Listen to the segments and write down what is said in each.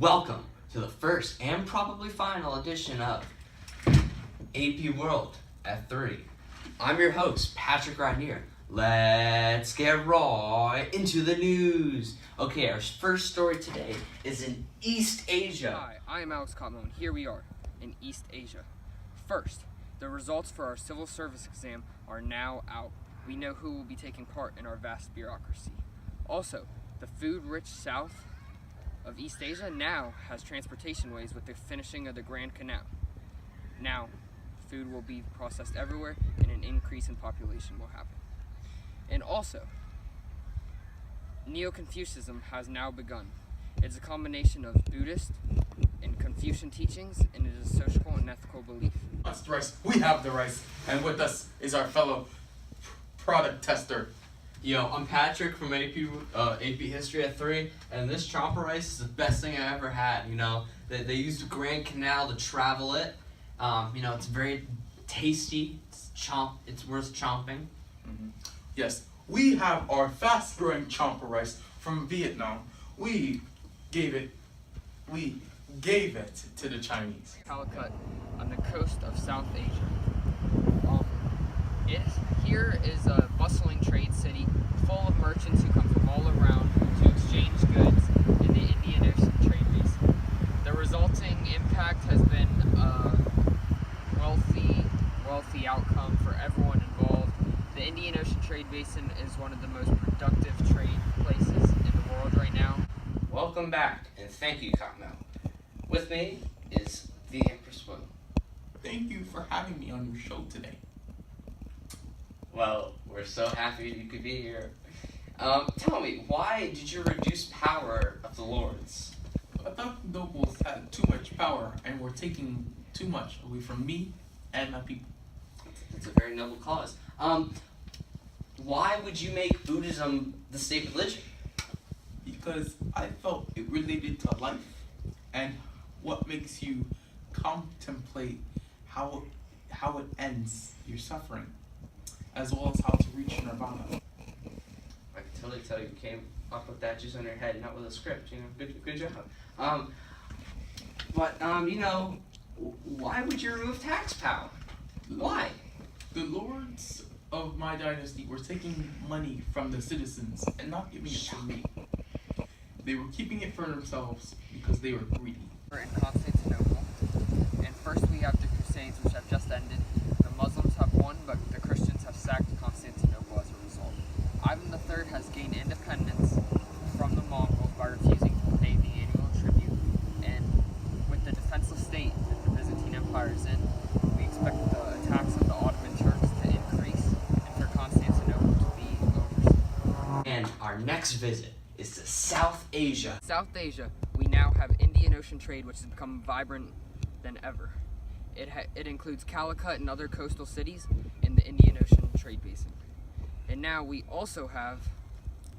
Welcome to the first and probably final edition of APWorld at 3. I'm your host, Patrick Rainier. Let's get right into the news. Okay, our first story today is in East Asia. Hi, I am Alex Cotmone. Here we are in East Asia. First, the results for our civil service exam are now out. We know who will be taking part in our vast bureaucracy. Also, the food-rich south of East Asia now has transportation ways with the finishing of the Grand Canal. Now, food will be processed everywhere and an increase in population will happen. And also, Neo-Confucianism has now begun. It's a combination of Buddhist and Confucian teachings, and it is a social and ethical belief. That's the rice. We have the rice. And with us is our fellow product tester. Yo, I'm Patrick from AP History at 3, and this chopper rice is the best thing I ever had. You know, they used the Grand Canal to travel it. It's very tasty. It's worth chomping. Mm-hmm. Yes, we have our fast-growing chomper rice from Vietnam. We gave it to the Chinese. Calicut on the coast of South Asia. Here is a bustling trade city full of merchants who come from all around to exchange goods in the Indian Ocean trade basin. The resulting impact has been a wealthy outcome for everyone involved. The Indian Ocean trade basin is one of the most productive trade places in the world right now. Welcome back, and thank you, Cotmel. With me is the Empress Will. Thank you for having me on your show today. Well, we're so happy you could be here. Tell me, why did you reduce power of the lords? I thought the nobles had too much power and were taking too much away from me and my people. That's a very noble cause. Why would you make Buddhism the state religion? Because I felt it related to life and what makes you contemplate how it ends your suffering, as well as how to reach nirvana. I can totally tell you came up with that just on your head, not with a script. Good job. Why would you remove tax power? Why? The lords of my dynasty were taking money from the citizens and not giving it to me. They were keeping it for themselves because they were greedy. We're in Constantinople, and first we have the Crusades, which have just ended. The Muslims have won, but the Christians have sacked Constantinople as a result. Ivan III has gained independence from the Mongols by refusing to pay the annual tribute, and with the defenseless state that the Byzantine Empire is in, we expect the attacks of the Ottoman Turks to increase and for Constantinople to be overseen. And our next visit is to South Asia. South Asia, we now have Indian Ocean trade, which has become vibrant than ever. It includes Calicut and other coastal cities in the Indian Ocean trade basin. And now we also have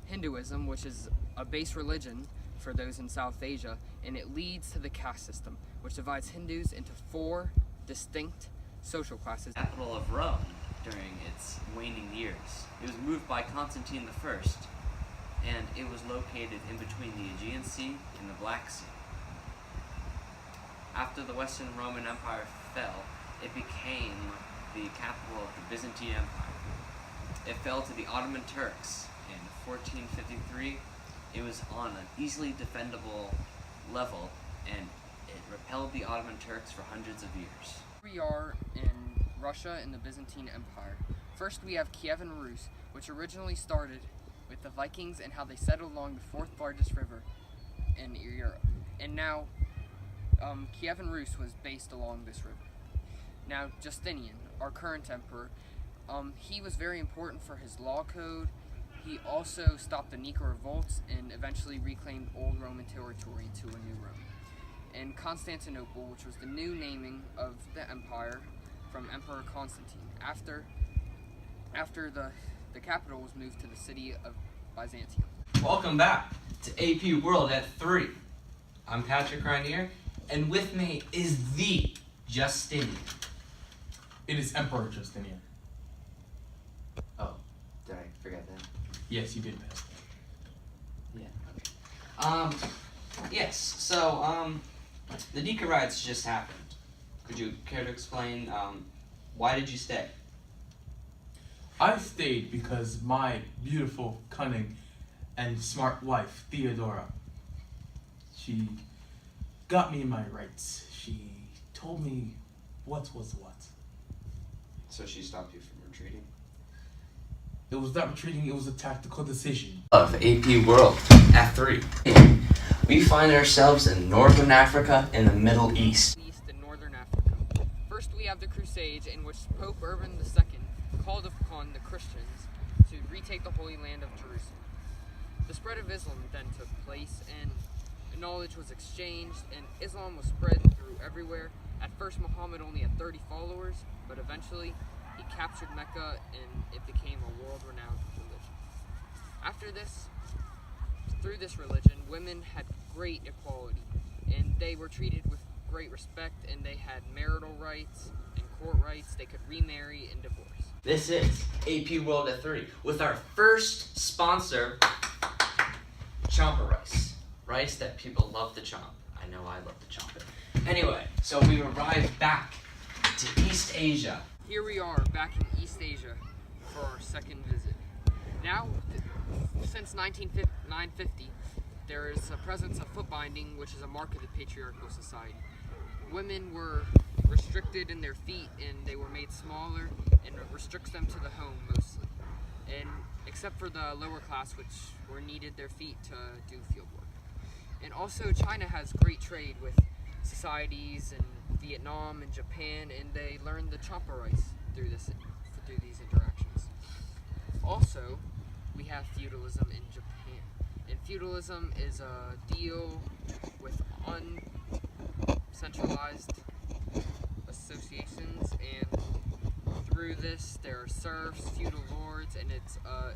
Hinduism, which is a base religion for those in South Asia, and it leads to the caste system, which divides Hindus into 4 distinct social classes. Capital of Rome during its waning years. It was moved by Constantine I, and it was located in between the Aegean Sea and the Black Sea. After the Western Roman Empire fell, it became the capital of the Byzantine Empire. It fell to the Ottoman Turks in 1453. It was on an easily defendable level, and it repelled the Ottoman Turks for hundreds of years. We are in Russia and the Byzantine Empire. First we have Kievan Rus, which originally started with the Vikings and how they settled along the 4th largest river in Europe. And now Kievan Rus was based along this river. Now Justinian, our current emperor, he was very important for his law code. He also stopped the Nika revolts and eventually reclaimed old Roman territory into a new Rome. And Constantinople, which was the new naming of the empire from Emperor Constantine, after the capital was moved to the city of Byzantium. Welcome back to AP World at 3. I'm Patrick Rainier, and with me is the Justinian. It is Emperor Justinian. Oh, did I forget that? Yes, you did, man. Yeah, okay. Yes. So, the Nika riots just happened. Could you care to explain, why did you stay? I stayed because my beautiful, cunning, and smart wife, Theodora, she got me my rights. She told me what was what. So she stopped you from retreating? It was not retreating, it was a tactical decision. Of APWorld at 3. We find ourselves in Northern Africa in the Middle East. East and Northern Africa. First, we have the Crusades, in which Pope Urban II called upon the Christians to retake the Holy Land of Jerusalem. The spread of Islam then took place, and knowledge was exchanged, and Islam was spread through everywhere. At first, Muhammad only had 30 followers, but eventually he captured Mecca and it became a world-renowned religion. After this, through this religion, women had great equality, and they were treated with great respect, and they had marital rights and court rights. They could remarry and divorce. This is APWorld at 3 with our first sponsor, Chomper Rice. Rice that people love to chomp. I know I love to chomp it. Anyway, so we arrived back to East Asia. Here we are back in East Asia for our second visit. Now, since 950, there is a presence of foot binding, which is a mark of the patriarchal society. Women were restricted in their feet, and they were made smaller, and it restricts them to the home mostly. And except for the lower class, which were needed their feet to do field work. And also, China has great trade with societies in Vietnam and Japan, and they learned the Chomper rice through these interactions. Also, we have feudalism in Japan, and feudalism is a deal with uncentralized associations, and through this there are serfs, feudal lords, and it's a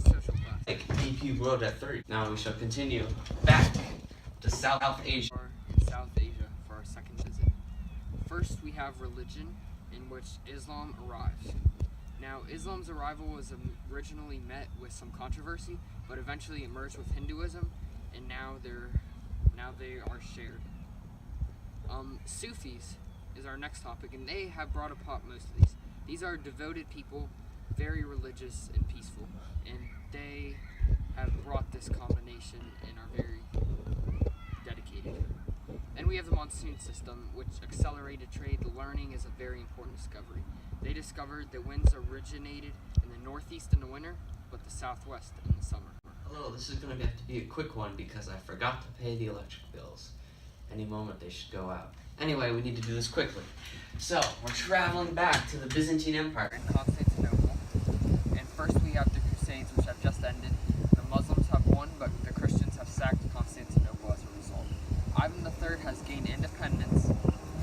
social class. Like APWorld at 3. Now we shall continue back to South Asia. In South Asia for our second visit. First, we have religion, in which Islam arrives. Now, Islam's arrival was originally met with some controversy, but eventually it merged with Hinduism, and now they are shared. Sufis is our next topic, and they have brought upon most of these. These are devoted people, very religious and peaceful, and they have brought this combination and are very dedicated. Then we have the monsoon system, which accelerated trade. The learning is a very important discovery. They discovered that winds originated in the northeast in the winter, but the southwest in the summer. Hello, this is going to have to be a quick one because I forgot to pay the electric bills. Any moment they should go out. Anyway, we need to do this quickly. So, we're traveling back to the Byzantine Empire. In Constantinople, and first we have the Crusades, which have just ended. The Muslims have won, but the Christians have sacked Constantinople as a result. Ivan III has gained independence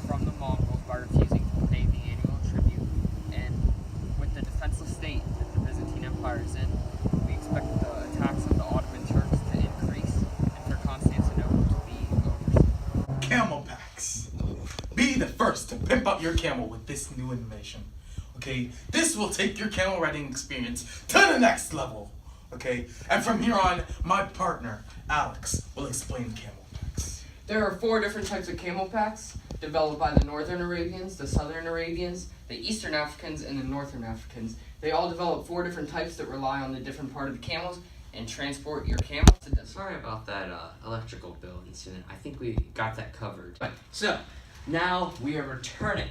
from the Mongols by refusing to pay the annual tribute, and with the defenseless state that the Byzantine Empire is in, we expect the attacks of the Ottoman Turks to increase and for Constantinople to be overseen. Camel packs. Be the first to pimp out your camel with this new innovation. Okay, this will take your camel riding experience to the next level. Okay, and from here on, my partner, Alex, will explain camel packs. There are 4 different types of camel packs developed by the Northern Arabians, the Southern Arabians, the Eastern Africans, and the Northern Africans. They all develop 4 different types that rely on the different part of the camels and transport your camel to the Sorry about that electrical bill incident. I think we got that covered. So, now we are returning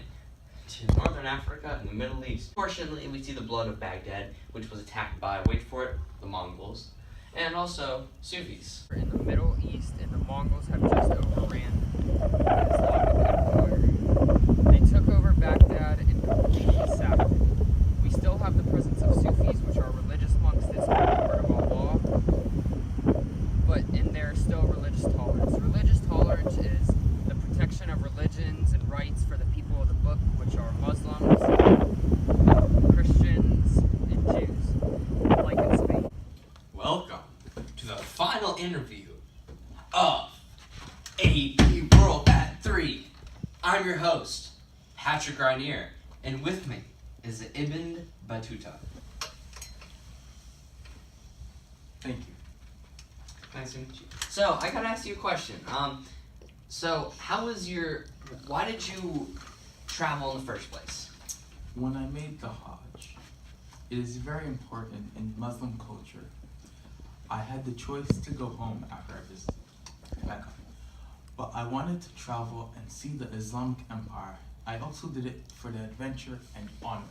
to Northern Africa and the Middle East. Fortunately, we see the blood of Baghdad, which was attacked by, wait for it, the Mongols, and also Sufis. in the Middle East, and the Mongols have just overran the Islamic Empire. They took over Baghdad and completely sacked it. We still have the presence of Sufis, which are religious monks that speak the word of Allah, and there's still religious tolerance. Religious tolerance is the protection of religions and rights for the people of the book, which are Muslims, Christians, and Jews, like in Spain. Welcome to the final interview of APWorld at 3. I'm your host, Patrick Rainier, and with me is Ibn Battuta. Thank you. Nice to meet you. So I gotta ask you a question. So why did you travel in the first place? When I made the Hajj, it is very important in Muslim culture. I had the choice to go home after I visited Mecca, but I wanted to travel and see the Islamic Empire. I also did it for the adventure and honor.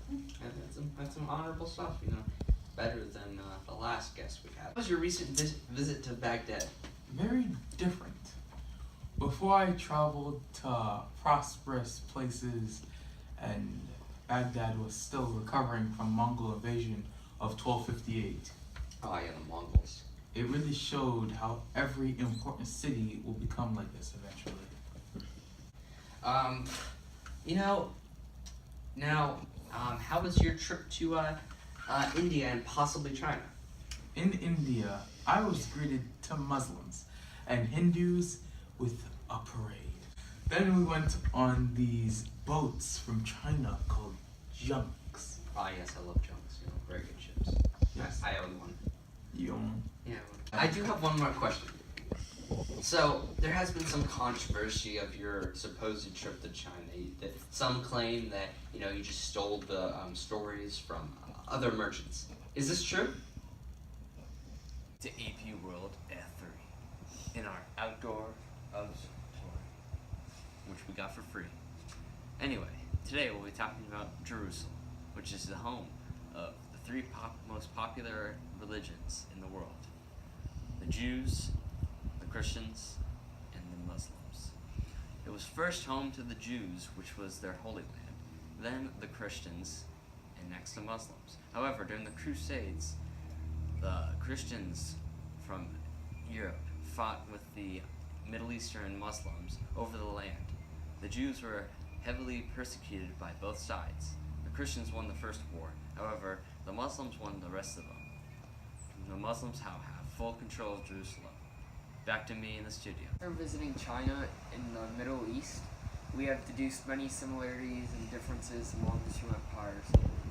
And that's some honorable stuff, you know. Better than the last guest we had. What was your recent visit to Baghdad? Very different. Before I traveled to prosperous places and Baghdad was still recovering from Mongol invasion of 1258. Oh yeah, the Mongols. It really showed how every important city will become like this eventually. You know, now, how was your trip to India and possibly China? In India, I was greeted to Muslims and Hindus with a parade. Then we went on these boats from China called junks. Ah yes, I love junks. You know, very good ships. Yes. I own one. You own Yeah. I do have one more question. So there has been some controversy of your supposed trip to China. That some claim that you just stole the stories from other merchants. Is this true? To APWorld F3 in our outdoor observatory, which we got for free. Anyway, today we'll be talking about Jerusalem, which is the home of the three most popular religions in the world: the Jews, the Christians, and the Muslims. It was first home to the Jews, which was their holy land, then the Christians, and next the Muslims. However, during the Crusades, the Christians from Europe fought with the Middle Eastern Muslims over the land. The Jews were heavily persecuted by both sides. The Christians won the first war. However, the Muslims won the rest of them. The Muslims now have full control of Jerusalem. Back to me in the studio. After visiting China in the Middle East, we have deduced many similarities and differences among the two empires.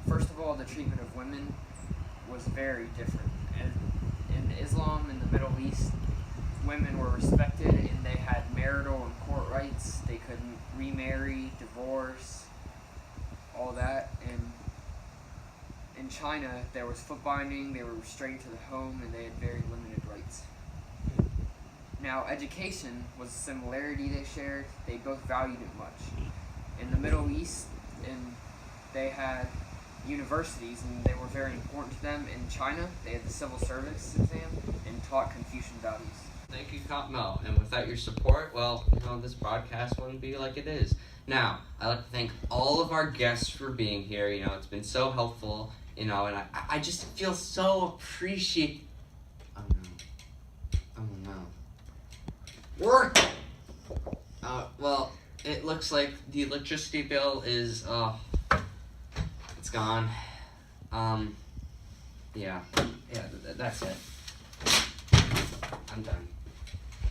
First of all, the treatment of women was very different. In Islam, in the Middle East, women were respected and they had marital and court rights. They could remarry, divorce, all that. And in China, there was foot binding, they were restrained to the home, and they had very limited rights. Now, education was a similarity they shared. They both valued it much. In the Middle East, they had universities, and they were very important to them. In China, they had the civil service exam and taught Confucian values. Thank you, Mel. And without your support, well, this broadcast wouldn't be like it is. Now, I'd like to thank all of our guests for being here. It's been so helpful, and I just feel so appreciated. Oh no. Work! Well, it looks like the electricity bill is, it's gone. Yeah, that's it. I'm done.